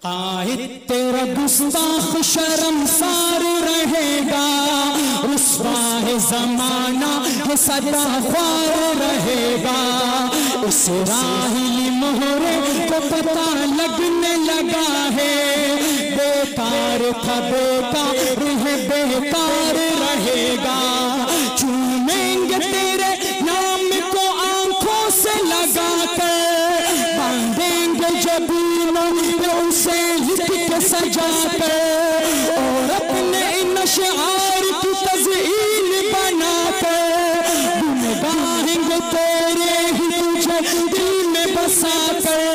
काहिद तेरा गुस्ताख शर्मसार रहेगा, रुस्वा है ज़माना है सदा ख्वार रहेगा। इस राहिली मोहरे को पता लगने लगा है, बेकार था बेकार है बेकार रहेगा। चूमेंगे तेरे नाम को आंखों से लगा कर, बांधेंगे जबीनों में उसे लिख के सजा कर, और अपने इन अशआर की तज़हीन बना कर गुन गाएंगे तेरे ही तुझे दिल में बसा कर।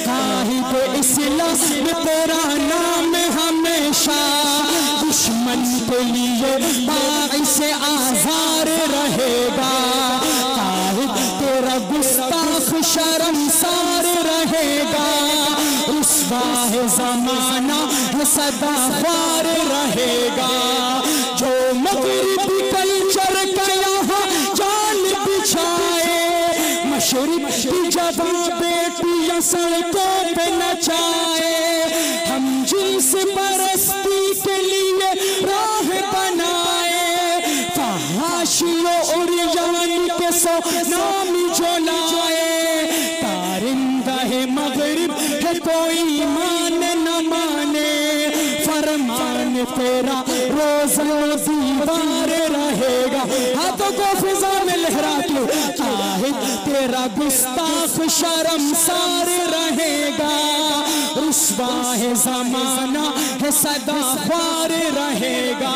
काहिद इस्लाम तेरा नाम हमेशा दुश्मन के लिए बाइस आज़ार रहेगा। काहिद तेरा गुस्ताख शर्मसार रहेगा, रुस्वा है ज़माना है सदा ख्वार रहेगा। जो मग़रिबी कल्चर का यहाँ जाल बिछाए, मशरिक़ की जवां बेटियां सड़कों पे नचाए, हम जिन्स परस्ती के लिए राह बनाए, फहाशियों और यानी के सो नाम जो लाए। तारिंदा है मग़रिब है कोई माने न माने, फरमान तेरा रोज़ा दीवार रहेगा। हाथों को फिजा में लहरा के काहिद तेरा गुस्ताख शर्मसार रहेगा, रुस्वा है ज़माना है सदा ख्वार रहेगा।